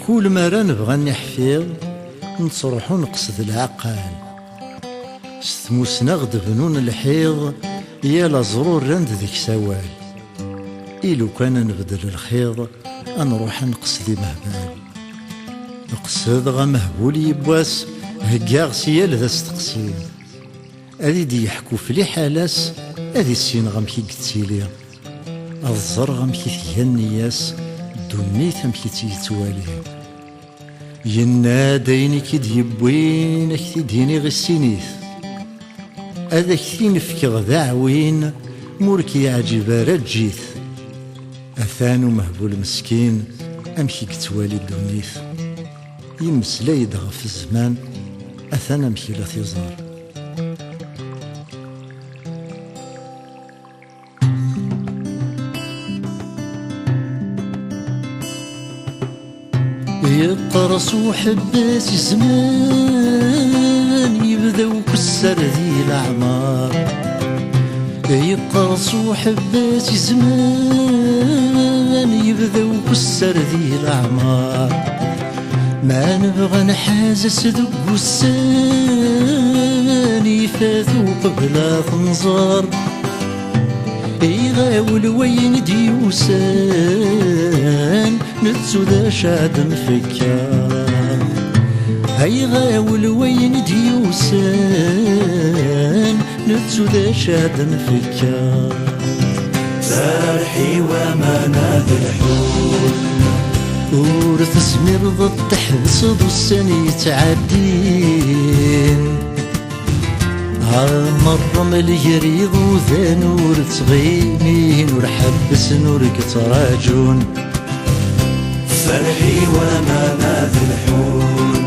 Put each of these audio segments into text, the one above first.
كل مرة نبغى نحفظ نصرحو نقصد العقل ستموسنا غد بنون الحيض يا لزرور رند ذيك سوال إلو كان نبدل الخيض نروح نقصد مهبال نقصد غا مهبول يبواس هكا غسيال ذا استقسيم أذي دي يحكو في لي حالاس أذي السين غمكي قتيلي الزر غمكي ثيانياس دوني ثمكي تيتوالي يناديني كيد يبوين اكتي ديني غسينيث هذا كثي نفكر ذعوين موركي عجيب رجيث أثانو مهبول مسكين أمشي كتوالي الدونيث يمسلا يدغى في الزمان أثان أمشي لا تيزار يقرص وحباس زمان يبداو كسر ذي الأعمار يقرص وحباس زمان يبداو كسر ذي الأعمار ما نبغى نحازس ذق السان فاثو قبل تنظر يغاول وين ديوسان نتسو ذا شاد مفكر يغاول وين ديوسان نتسو ذا شاد مفكر سارحي وما نادي الحول ورث سمير ضد تحبس ذو السن يتعدين مرة مليريض وذا نور تغيمين ورحبس نور كتراجون فرحي وما نادي الحول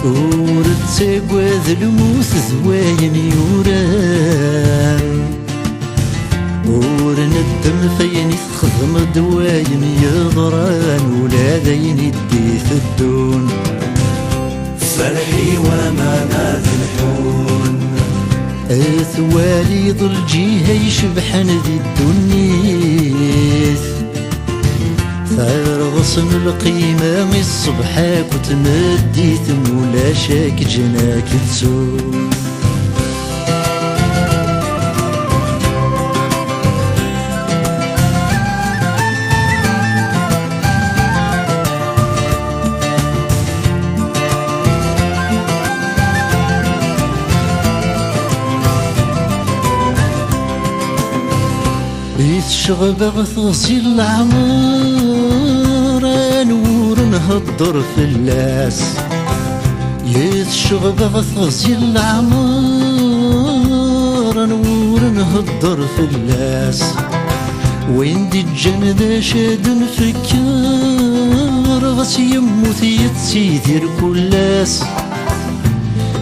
ورد تقوى الموت ذواين يوران ورندم فين يخدم دواين يضران ولا ذين يديث الدون فرحي وما نادي الحول ثوالي ظل جيها يشبحن ذي الدنيث ثار غصن القيمة من الصبحاك وتمديث مولا شاك جناك تسوق يتشغب غثوصي العمر نور نهضر في اللاس يتشغب غثوصي العمر نور نهضر في اللاس وين دي الجنة شاد نفكر غس يموت يتسيدير كلاس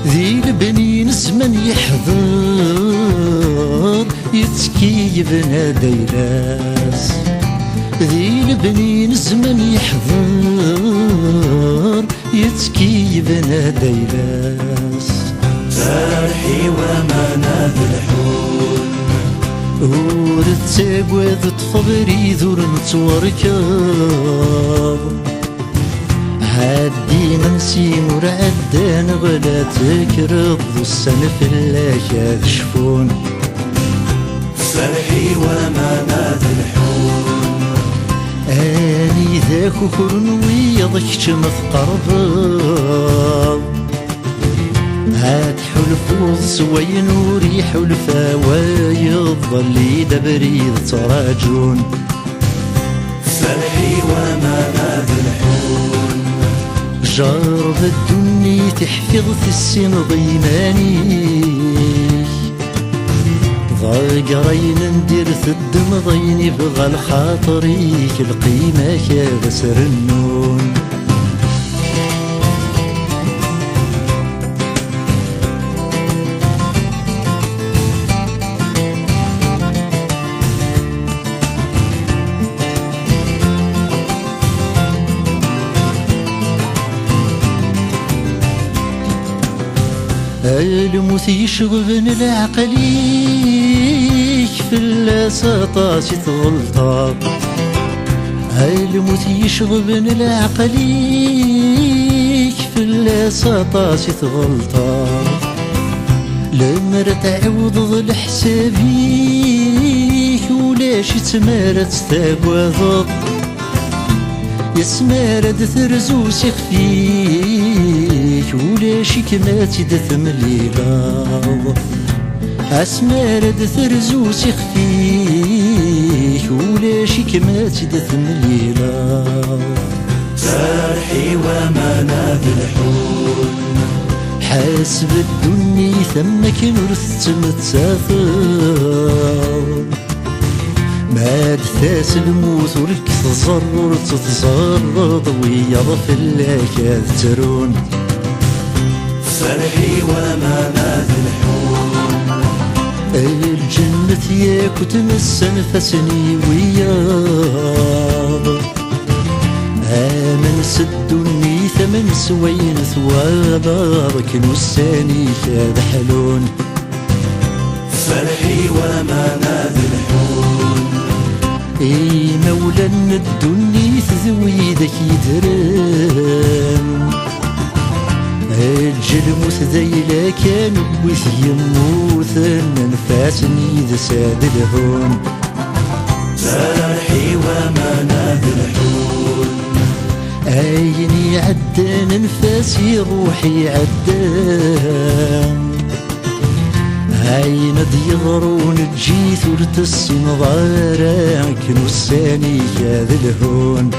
ذي البنين زمن يحضر يتكي بنادي راس ذي البنين زمن يحضر يتكي بنادي راس سارحي وما نادي الحول ورد تقوى ذو تفضري ذور نتوركض عدي نسي مرعدان غلا تكرض ذو السنة في الله شفون فرحي وما نادي الحول اني ذاك كرن ويضك مثقرب هات حلفو سوين وريح الفا ويظل دبريد تراجون فرحي وما نادي الحول جرب الدنيا تحفظ في السن ضيماني ضاقرين ندير الدم ضيني بغى الخاطري القيمة كبسر النون الموت يشغبن العقليك في اللاسطاس تغلطا الموت يشغبن العقليك في السطاس تغلطا لما تعوض الحسابيك ولاش تمارت تاقوض يسمارد ترزوس يخفيك ولاش كما تدث مليلا اسمارد ترزوس يخفيك ولاش كما تدث مليلا سارحي وما الحون حاسب الدنيا ثمك نرث متسافر ما دثاس الموت ولك تزرر تتزرد ويض في اللاكاد ترون سارحي وما الحون الجنة ياك تمس نفسني وياض آمن سدني ثمن سوين ثوابك نساني كاد حلون فرحي وما الحون اي مولا الدنيا تذويدك يدران الجلموت ذيلا كان ويث يموت نفاسني ذا ساد الهون فرحي وما الحون عيني عدان نفاسي روحي عدان عين يضرون الجيث ورتسم ضارك نساني كاذ الهون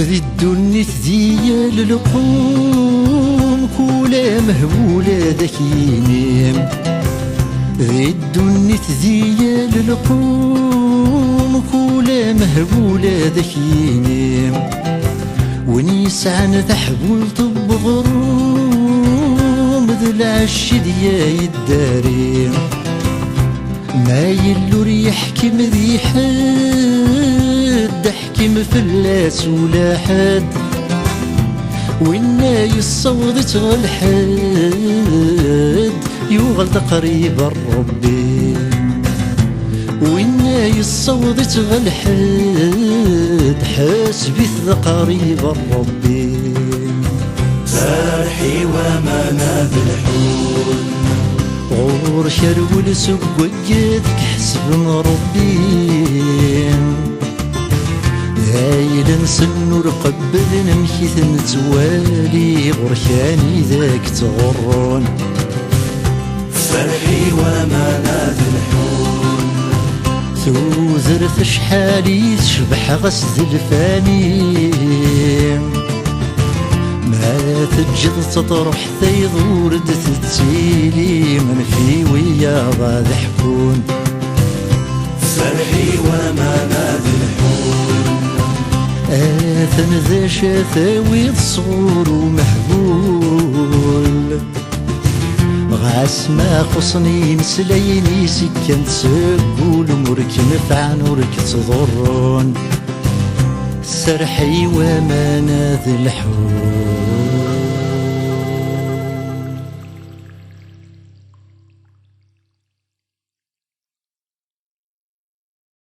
ذي الدنيا ذي للقوم كولا مهبولة ذاك ينام ذي الدنيا ذي للقوم كولا مهبولة ذاك ينام ونيسعن ذحبول طب غروم ذي العش ديا الدارين ما يلو يحكم ذي حد حكم فلاس ولا حد وإنا يصوض تغلحد يغلط قريب الربي وإنا يصوض تغلحد حاسبي قريب الربي فرحي وما الحون غور شرول سقوجتك حسب مربين هايل نسنور قبل نمشي نتوالي بركاني ذاك تغرون فرحي وما الحون توزرت شحالي تشبح غسد الفاني ما تجد تطرح ثيضور تتسيلي من في ويا ضحكون فرحي وما الحون آثن ذا شثاوي صغور ومحبول غاس ما خصني مسليني سكن تسقول مرك نفع نورك تضرون سرحي وما الحون